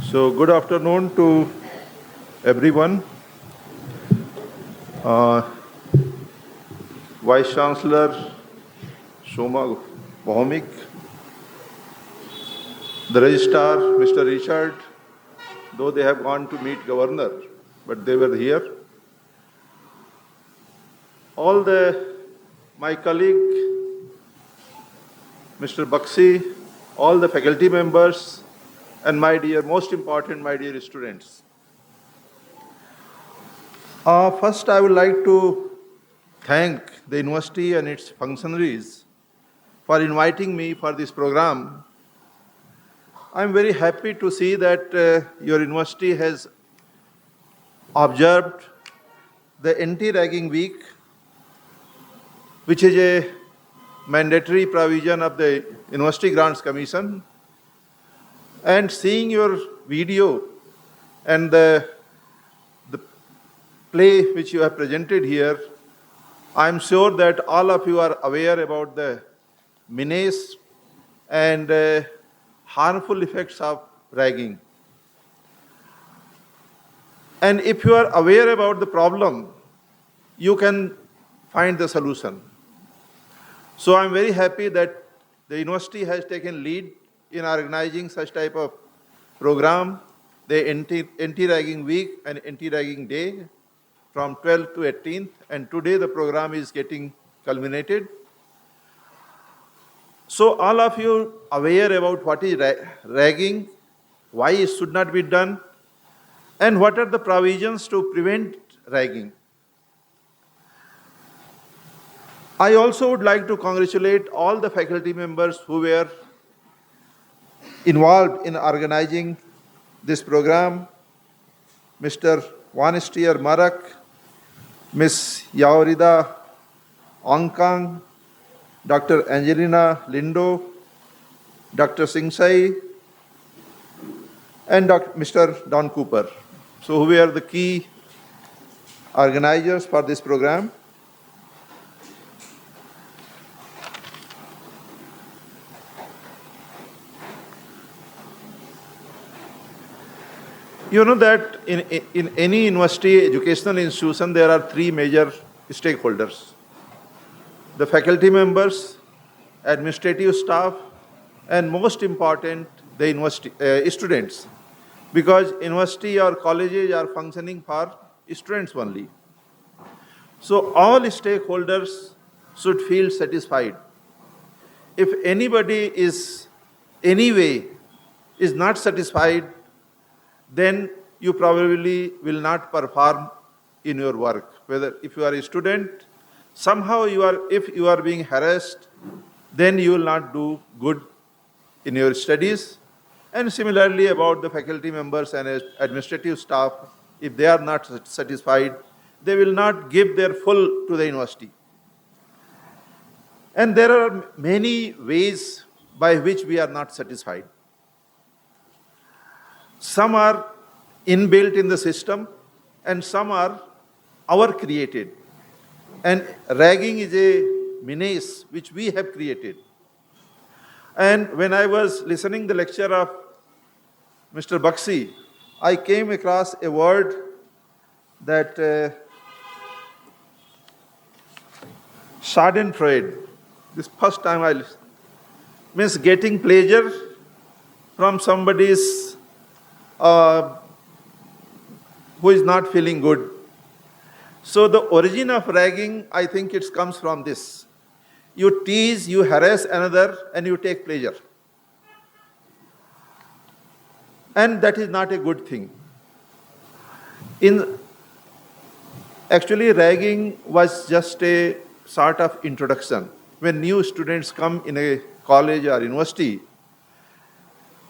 So, good afternoon to everyone. Uh, Vice Chancellor Shoma Bhaumik, the Registrar Mr. Richard, though they have gone to meet Governor, but they were here. All my colleague Mr. Bakshi, all the faculty members, and most important, my dear students. First, I would like to thank the university and its functionaries for inviting me for this program. I'm very happy to see that your university has observed the Anti-Ragging Week, which is a mandatory provision of the University Grants Commission. And seeing your video and the play which you have presented here, I'm sure that all of you are aware about the menace and harmful effects of ragging. And if you are aware about the problem, you can find the solution. So I'm very happy that the university has taken lead in organizing such type of program, the Anti-Ragging Week and Anti-Ragging Day from 12th to 18th, and today the program is getting culminated. So all of you aware about what is ragging, why it should not be done, and what are the provisions to prevent ragging. I also would like to congratulate all the faculty members who were involved in organizing this program, Mr. Vanestier Marak, Ms. Yaorida Ongkang, Dr. Angelina Lindo, Dr. Singh Sai, and Mr. Don Cooper. So who were the key organizers for this program. You know that in any university educational institution, there are three major stakeholders: the faculty members, administrative staff, and most important, the university students, because university or colleges are functioning for students only. So all stakeholders should feel satisfied. If anybody is not satisfied, then you probably will not perform in your work. Whether if you are a student, somehow if you are being harassed, then you will not do good in your studies. And similarly about the faculty members and administrative staff, if they are not satisfied, they will not give their full to the university. And there are many ways by which we are not satisfied. Some are inbuilt in the system, and some are our created. And ragging is a menace which we have created. And when I was listening the lecture of Mr. Bakshi, I came across a word that Schadenfreude. This first time I means getting pleasure from somebody's who is not feeling good. So the origin of ragging, I think it comes from this. You tease, you harass another, and you take pleasure. And that is not a good thing. Actually, ragging was just a sort of introduction. When new students come in a college or university,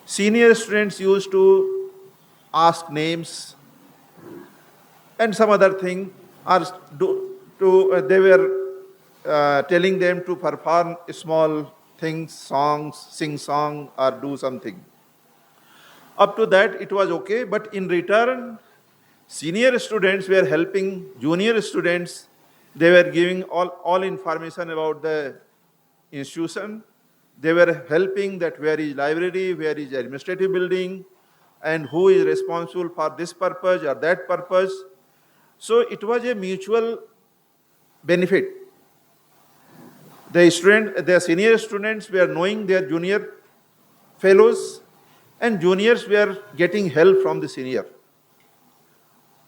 senior students used to ask names and some other thing, or they were telling them to perform small things, songs, sing song, or do something. Up to that, it was okay, but in return, senior students were helping junior students. They were giving all information about the institution. They were helping that where is library, where is administrative building, and who is responsible for this purpose or that purpose. So it was a mutual benefit. The senior students were knowing their junior fellows, and juniors were getting help from the senior.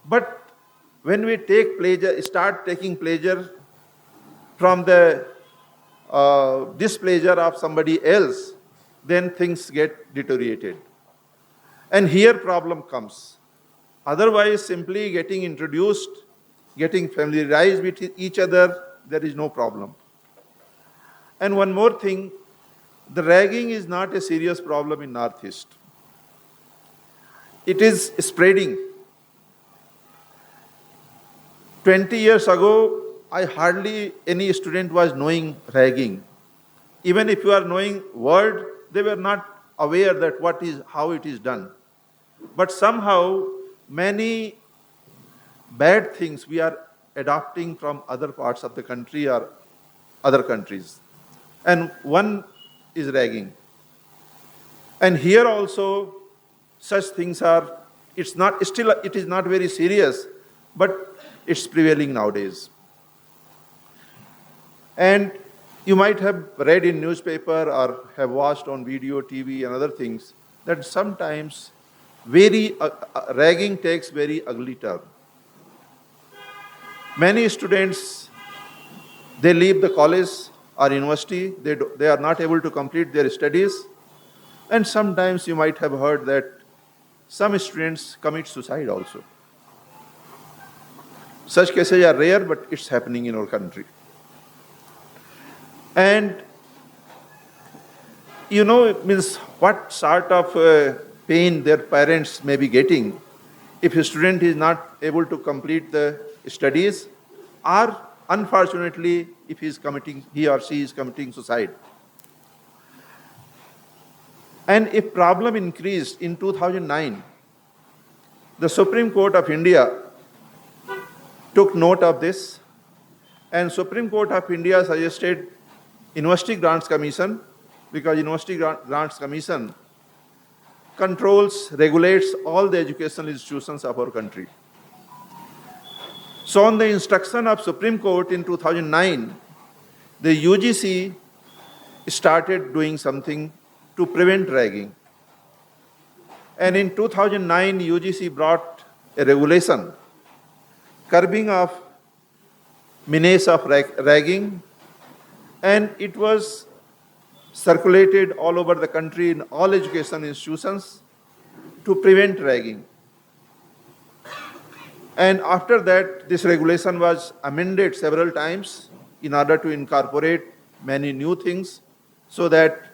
But when we start taking pleasure from the displeasure of somebody else, then things get deteriorated. And here problem comes. Otherwise, simply getting introduced, getting familiarized with each other, there is no problem. And one more thing, the ragging is not a serious problem in Northeast. It is spreading. 20 years ago, I hardly any student was knowing ragging. Even if you are knowing word, they were not aware that how it is done. But somehow, many bad things we are adopting from other parts of the country or other countries. And one is ragging. And here also, such things are, it is not very serious, but it's prevailing nowadays. And you might have read in newspaper or have watched on video, TV and other things that sometimes ragging takes very ugly turn. Many students, they leave the college or university, they are not able to complete their studies, and sometimes you might have heard that some students commit suicide also. Such cases are rare, but it's happening in our country. And it means what sort of pain their parents may be getting if a student is not able to complete the studies, or unfortunately if he or she is committing suicide. And if problem increased in 2009, the Supreme Court of India took note of this, and Supreme Court of India suggested University Grants Commission, because University Grants Commission regulates all the educational institutions of our country. So on the instruction of Supreme Court in 2009, the UGC started doing something to prevent ragging. And in 2009, UGC brought a regulation curbing of menace of ragging, and it was circulated all over the country in all education institutions to prevent ragging. And after that, this regulation was amended several times in order to incorporate many new things so that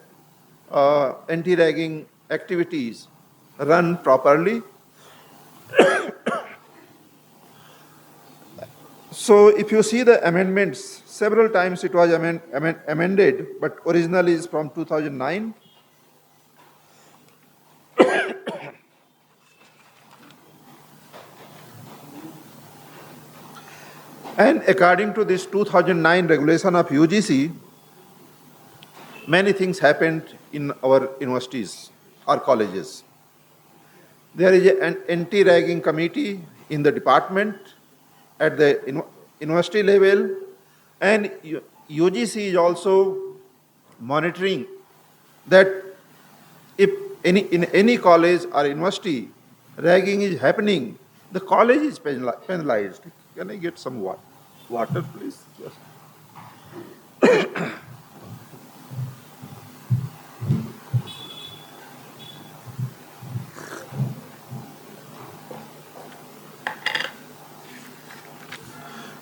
anti-ragging activities run properly. So if you see the amendments, several times it was amended, but originally is from 2009. And according to this 2009 regulation of UGC, many things happened in our universities or colleges. There is an anti-ragging committee in the department at the university level, and UGC is also monitoring that if in any college or university ragging is happening, the college is penalized. Can I get some water, please? Yes.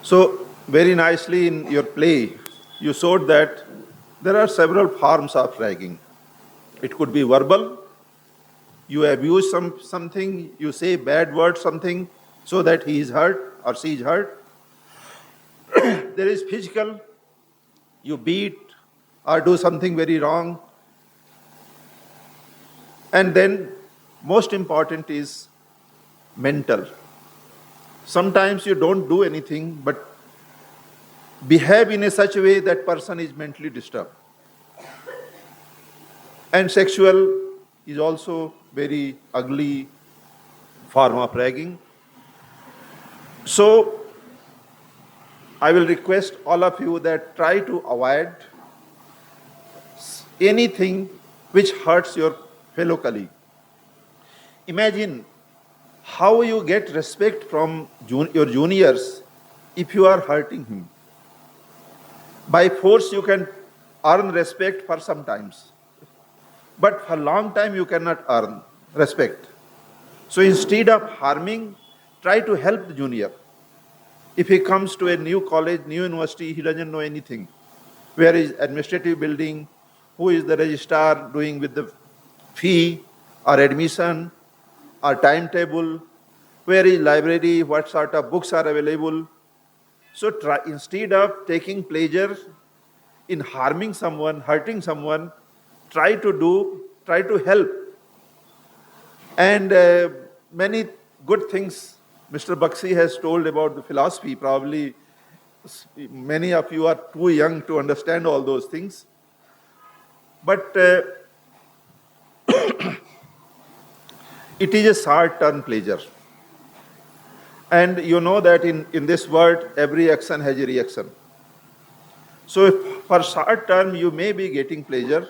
So, very nicely in your play, you showed that there are several forms of ragging. It could be verbal. You abuse something, you say bad words, something, so that he is hurt or she is hurt. There is physical. You beat or do something very wrong. And then, most important is mental. Sometimes you don't do anything, but behave in such a way that person is mentally disturbed. And sexual is also very ugly form of ragging. So I will request all of you that try to avoid anything which hurts your fellow colleague. Imagine how you get respect from your juniors if you are hurting him. By force you can earn respect for some times, but for a long time you cannot earn respect. So instead of harming, try to help the junior. If he comes to a new college, new university, he doesn't know anything. Where is administrative building? Who is the registrar doing with the fee or admission or timetable? Where is library? What sort of books are available? So instead of taking pleasure in harming someone, hurting someone, try to help. And many good things Mr. Bakshi has told about the philosophy. Probably many of you are too young to understand all those things. But it is a short-term pleasure. And you know that in this world, every action has a reaction. So if for short term, you may be getting pleasure,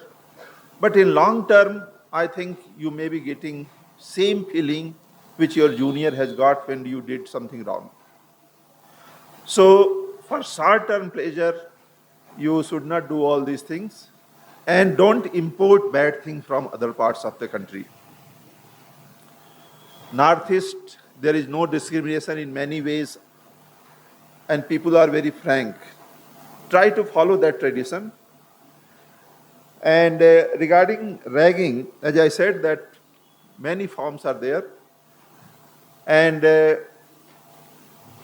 but in long term, I think you may be getting same feeling which your junior has got when you did something wrong. So for short-term pleasure, you should not do all these things, and don't import bad things from other parts of the country. Northeast, there is no discrimination in many ways, and people are very frank. Try to follow that tradition. And regarding ragging, as I said, that many forms are there. And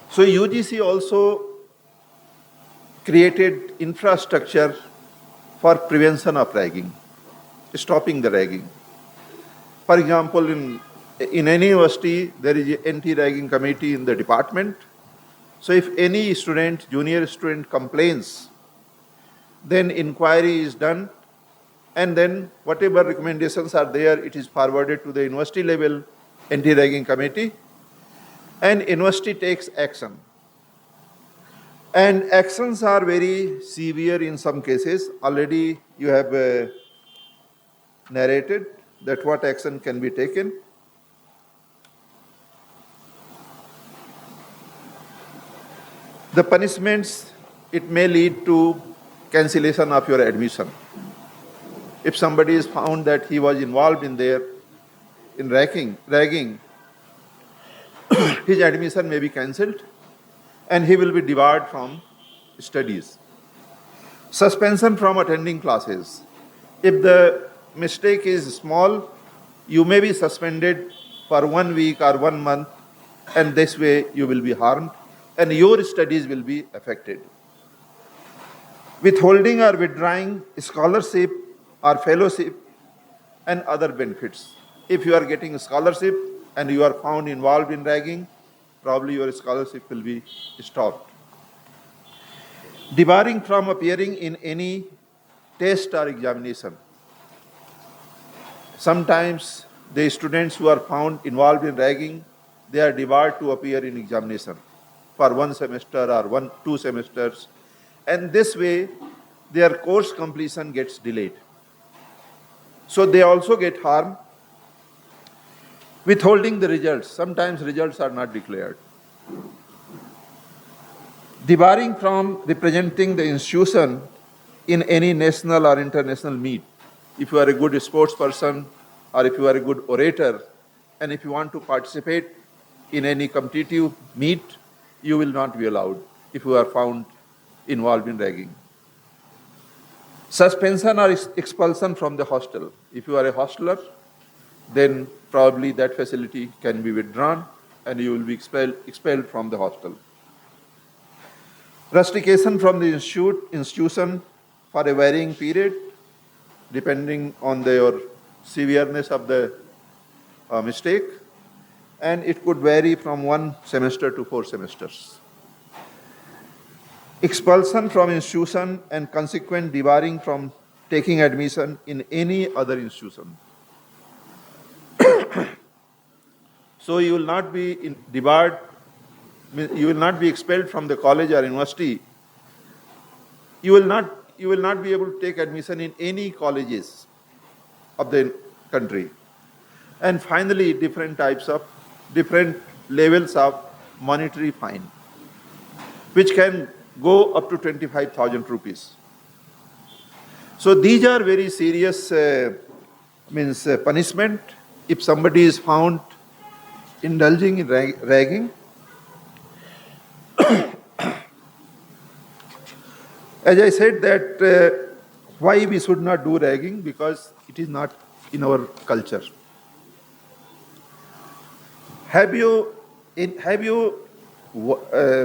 so UGC also created infrastructure for prevention of ragging, stopping the ragging. For example, in any university, there is an anti-ragging committee in the department. So if any student, junior student complains, then inquiry is done, and then whatever recommendations are there, it is forwarded to the university level anti-ragging committee, and university takes action. And actions are very severe in some cases. Already you have narrated that what action can be taken. The punishments, it may lead to cancellation of your admission. If somebody is found that he was involved in ragging, his admission may be cancelled and he will be debarred from studies. Suspension from attending classes. If the mistake is small, you may be suspended for 1 week or 1 month, and this way you will be harmed and your studies will be affected. Withholding or withdrawing scholarship or fellowship and other benefits. If you are getting a scholarship and you are found involved in ragging, probably your scholarship will be stopped. Debarring from appearing in any test or examination. Sometimes the students who are found involved in ragging, they are debarred to appear in examination for 1 semester or 2 semesters, and this way their course completion gets delayed. So they also get harmed. Withholding the results. Sometimes results are not declared. Debarring from representing the institution in any national or international meet. If you are a good sports person or if you are a good orator, and if you want to participate in any competitive meet, you will not be allowed if you are found involved in ragging. Suspension or expulsion from the hostel. If you are a hosteler, then probably that facility can be withdrawn and you will be expelled from the hostel. Rustication from the institution for a varying period, depending on your severeness of the mistake, and it could vary from 1 semester to 4 semesters. Expulsion from institution and consequent debarring from taking admission in any other institution. So you will not be debarred, you will not be expelled from the college or university. You will not be able to take admission in any colleges of the country. And finally, different levels of monetary fine, which can go up to 25,000 rupees. So these are very serious punishment if somebody is found indulging in ragging. As I said that why we should not do ragging, because it is not in our culture. Have you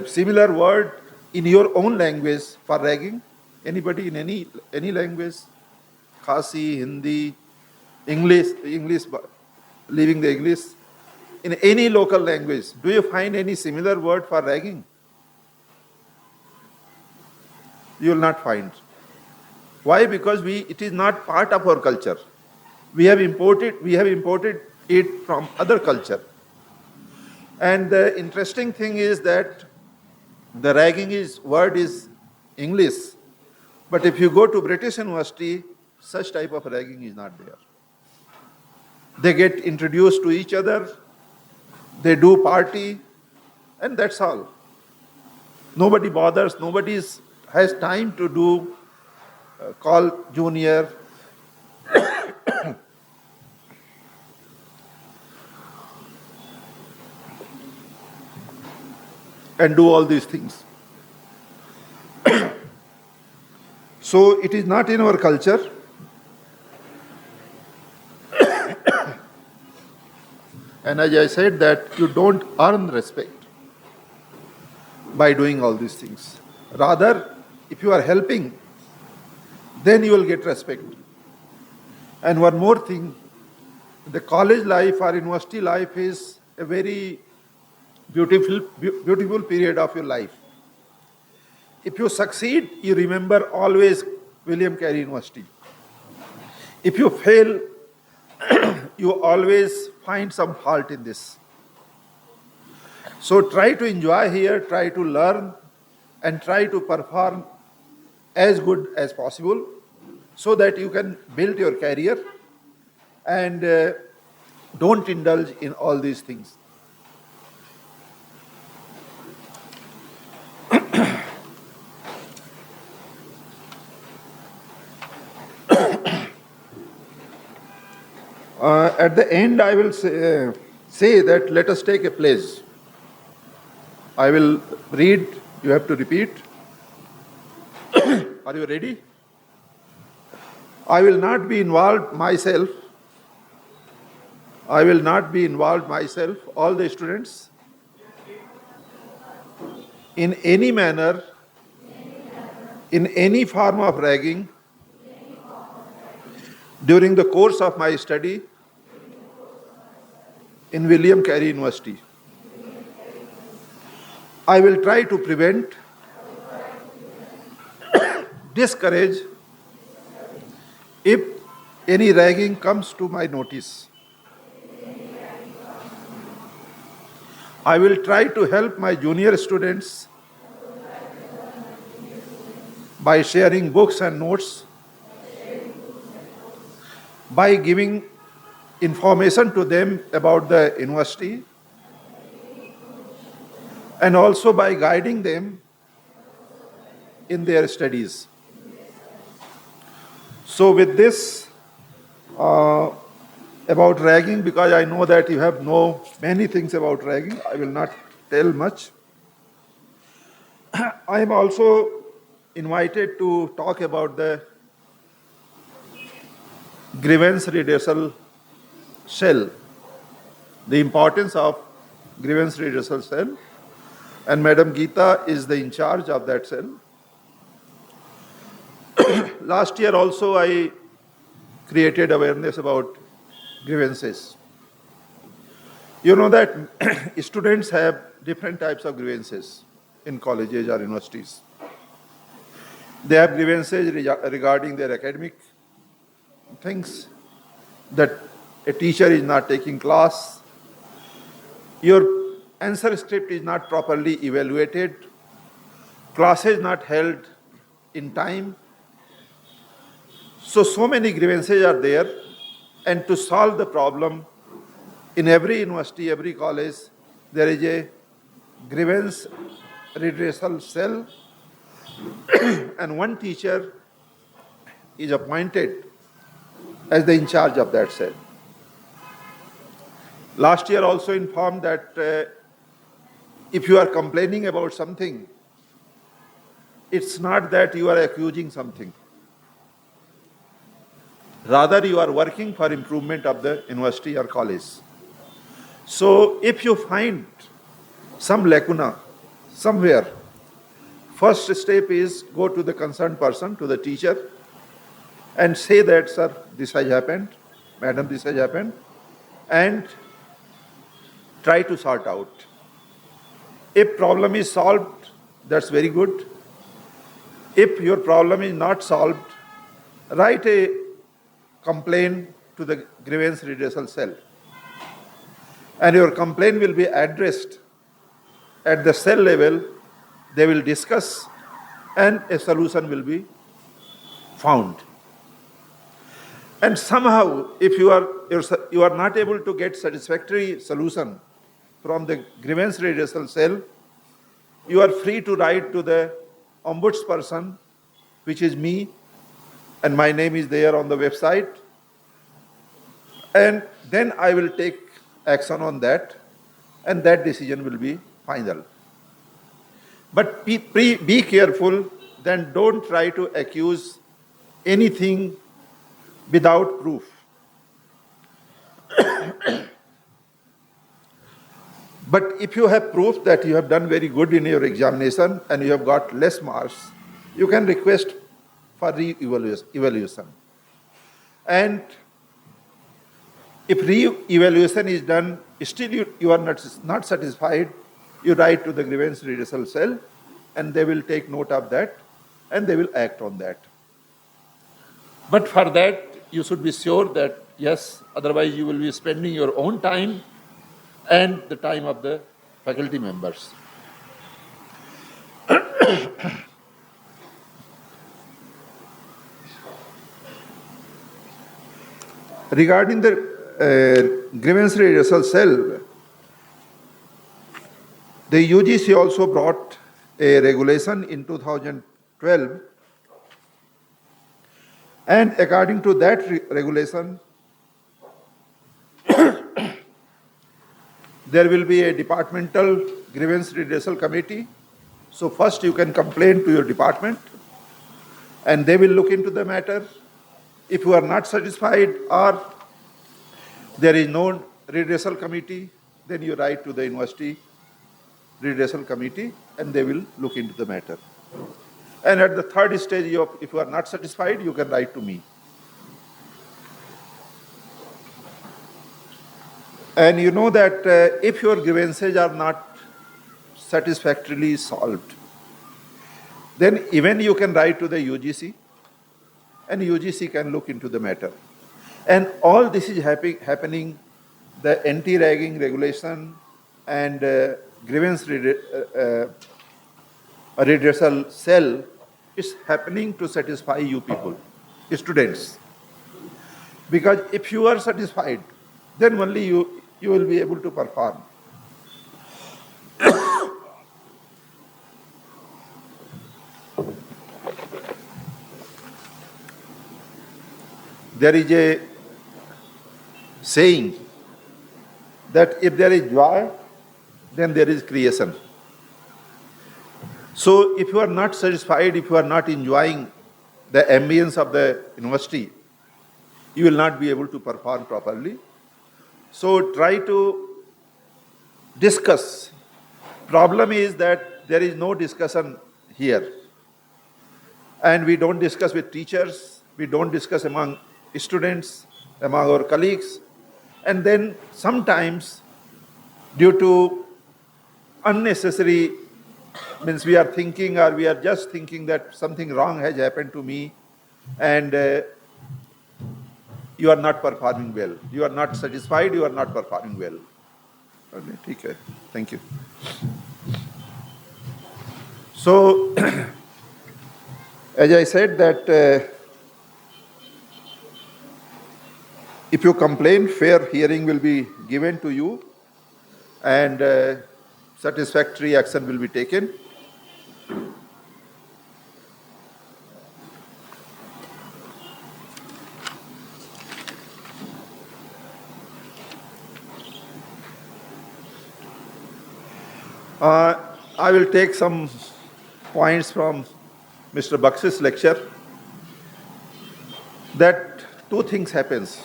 similar word in your own language for ragging? Anybody in any language? Khasi, Hindi, English, leaving the English. In any local language, do you find any similar word for ragging? You will not find. Why? Because it is not part of our culture. We have imported it from other culture. And the interesting thing is that the ragging word is English, but if you go to British University, such type of ragging is not there. They get introduced to each other, they do party, and that's all. Nobody bothers, nobody has time to do call junior. And do all these things. So it is not in our culture. And as I said, that you don't earn respect by doing all these things. Rather, if you are helping, then you will get respect. And one more thing, the college life or university life is a very beautiful period of your life. If you succeed, you remember always William Carey University. If you fail, you always find some fault in this. So try to enjoy here, try to learn, and try to perform as good as possible so that you can build your career, and don't indulge in all these things. At the end, I will say that let us take a pledge. I will read, you have to repeat. Are you ready? I will not be involved myself. I will not be involved myself, all the students, in any manner, in any form of ragging during the course of my study in William Carey University. I will try to prevent, discourage, if any ragging comes to my notice. I will try to help my junior students by sharing books and notes, by giving information to them about the university, and also by guiding them in their studies. So with this, about ragging, because I know that you have know many things about ragging, I will not tell much. I am also invited to talk about the grievance redressal cell, the importance of grievance redressal cell, and Madam Geeta is the in charge of that cell. Last year also I created awareness about grievances. You know that students have different types of grievances in colleges or universities. They have grievances regarding their academic things, that a teacher is not taking class, Your answer script is not properly evaluated, classes not held in time. So many grievances are there, and to solve the problem, in every university, every college, there is a grievance redressal cell, and one teacher is appointed as the in charge of that cell. Last year also informed that if you are complaining about something, it's not that you are accusing something. Rather, you are working for improvement of the university or college. So if you find some lacuna somewhere, first step is go to the concerned person, to the teacher, and say that, sir, this has happened, madam, this has happened, and try to sort out. If problem is solved, that's very good. If your problem is not solved, write a complaint to the grievance redressal cell, and your complaint will be addressed at the cell level. They will discuss, and a solution will be found. And somehow, if you are not able to get satisfactory solution from the grievance redressal cell, you are free to write to the ombudsperson, which is me, and my name is there on the website, and then I will take action on that, and that decision will be final. But be careful, then don't try to accuse anything without proof. But if you have proof that you have done very good in your examination and you have got less marks, you can request for re-evaluation. And if re-evaluation is done, still you are not satisfied, you write to the grievance redressal cell, and they will take note of that, and they will act on that. But for that, you should be sure that, yes, otherwise you will be spending your own time and the time of the faculty members. Regarding the grievance redressal cell, the UGC also brought a regulation in 2012, and according to that regulation, there will be a departmental grievance redressal committee. So first you can complain to your department, and they will look into the matter. If you are not satisfied or there is no redressal committee, then you write to the university redressal committee, and they will look into the matter. And at the third stage, if you are not satisfied, you can write to me. And you know that if your grievances are not satisfactorily solved, then even you can write to the UGC, and UGC can look into the matter. And all this is happening, the anti-ragging regulation and grievance redressal cell is happening to satisfy you people, students. Because if you are satisfied, then only you will be able to perform. There is a saying that if there is joy, then there is creation. So if you are not satisfied, if you are not enjoying the ambience of the university, you will not be able to perform properly. So try to discuss. Problem is that there is no discussion here. And we don't discuss with teachers, we don't discuss among students, among our colleagues. And then sometimes, due to unnecessary, means we are thinking, or we are just thinking that something wrong has happened to me, and you are not performing well. You are not satisfied, you are not performing well. ठीक है, thank you. So, as I said that if you complain, fair hearing will be given to you and satisfactory action will be taken. I will take some points from Mr. Baksh's lecture that two things happens.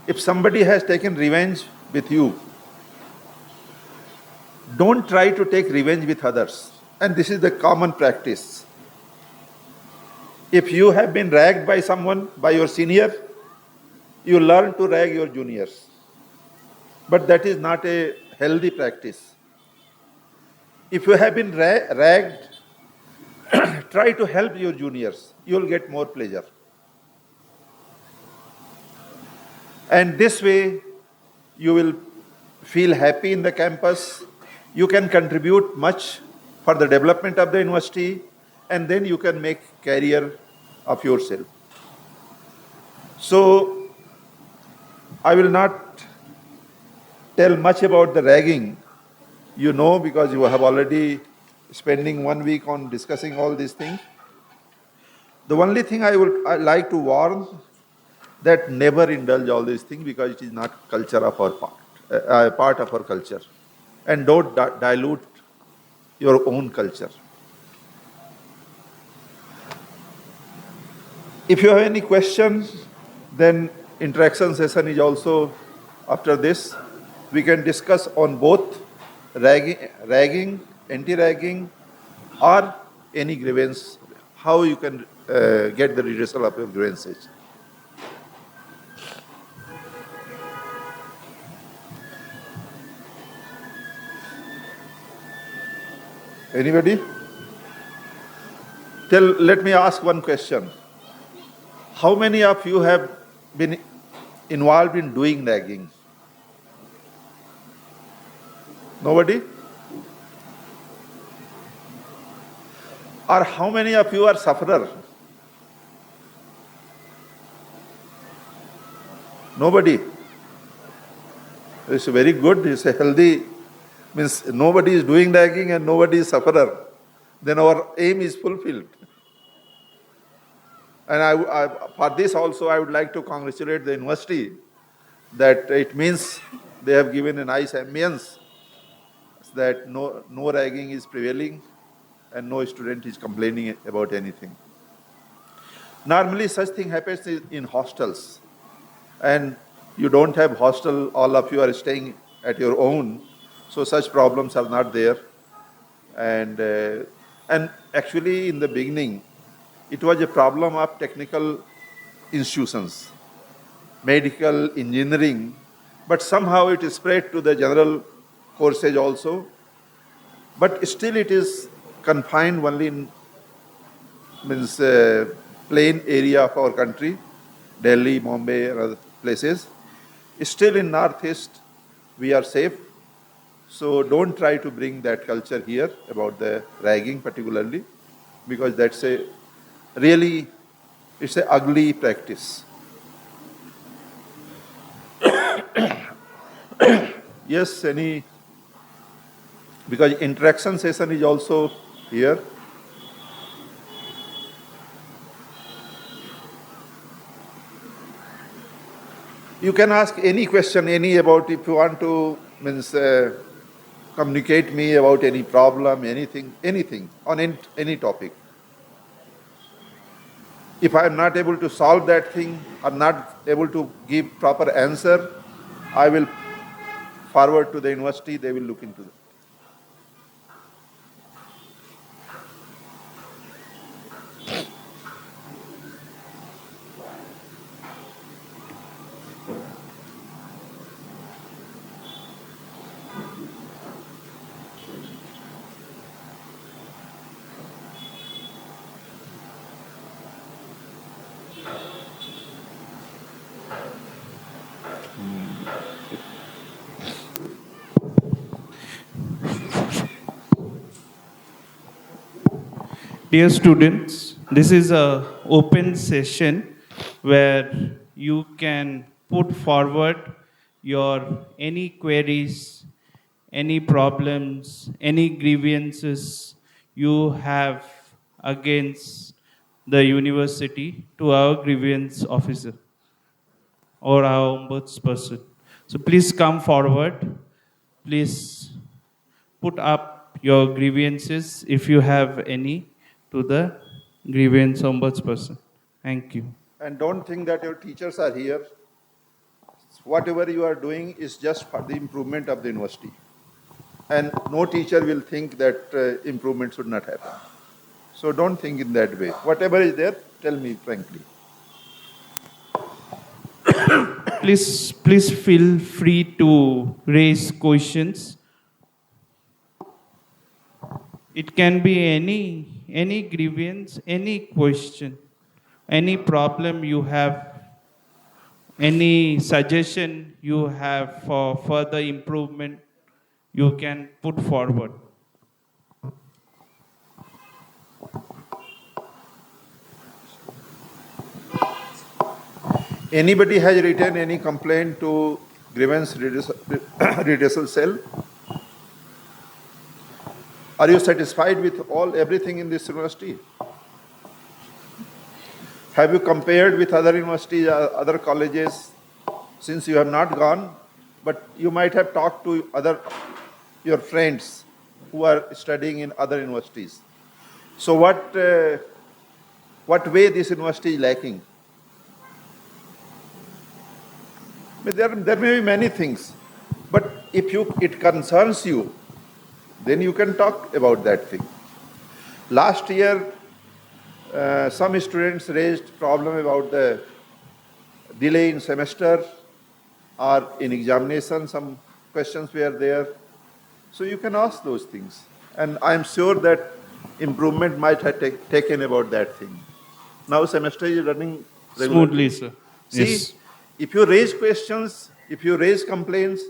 If somebody has taken revenge with you, don't try to take revenge with others. And this is the common practice. If you have been ragged by someone, by your senior, you learn to rag your juniors. But that is not a healthy practice. If you have been ragged, try to help your juniors. You will get more pleasure. And this way, you will feel happy in the campus. You can contribute much for the development of the university, and then you can make career of yourself. So, I will not tell much about the ragging. You know, because you have already spending 1 week on discussing all these things. The only thing I like to warn that never indulge all these things because it is not culture of our part of our culture. And don't dilute your own culture. If you have any question, then interaction session is also after this. We can discuss on both ragging, anti-ragging, or any grievance, how you can get the redressal of your grievances. Anybody? Let me ask one question. How many of you have been involved in doing ragging? Nobody? Or how many of you are sufferer? Nobody. It's very good, it's a healthy, means nobody is doing ragging and nobody is sufferer. Then our aim is fulfilled. And for this also I would like to congratulate the university that it means they have given a nice ambience that no ragging is prevailing and no student is complaining about anything. Normally such thing happens in hostels, and you don't have hostel, all of you are staying at your own, so such problems are not there. And actually in the beginning, it was a problem of technical institutions, medical, engineering, but somehow it is spread to the general courses also. But still it is confined only in plain area of our country, Delhi, Mumbai, and other places. Still in Northeast, we are safe. So don't try to bring that culture here about the ragging particularly, because that's it's an ugly practice. Yes, because interaction session is also here. You can ask any question, about if you want to communicate me about any problem, anything on any topic. If I am not able to solve that thing, or not able to give proper answer, I will forward to the university, they will look into it. Dear students, this is a open session where you can put forward your any queries, any problems, any grievances you have against the university to our grievance officer or our ombudsperson. So please come forward. Please put up your grievances if you have any to the grievance ombudsperson. Thank you. And don't think that your teachers are here. Whatever you are doing is just for the improvement of the university. And no teacher will think that improvement should not happen. So don't think in that way. Whatever is there, tell me frankly. Please feel free to raise questions. It can be any grievance, any question, any problem you have, any suggestion you have for further improvement, you can put forward. Anybody has written any complaint to grievance redressal cell? Are you satisfied with everything in this university? Have you compared with other universities, other colleges? Since you have not gone, but you might have talked to your friends who are studying in other universities. So what way this university is lacking? There may be many things, but if it concerns you, then you can talk about that thing. Last year, some students raised problem about the delay in semester or in examination. Some questions were there. So you can ask those things. And I'm sure that improvement might have taken about that thing. Now semester is running smoothly, sir. See, yes. If you raise questions, if you raise complaints,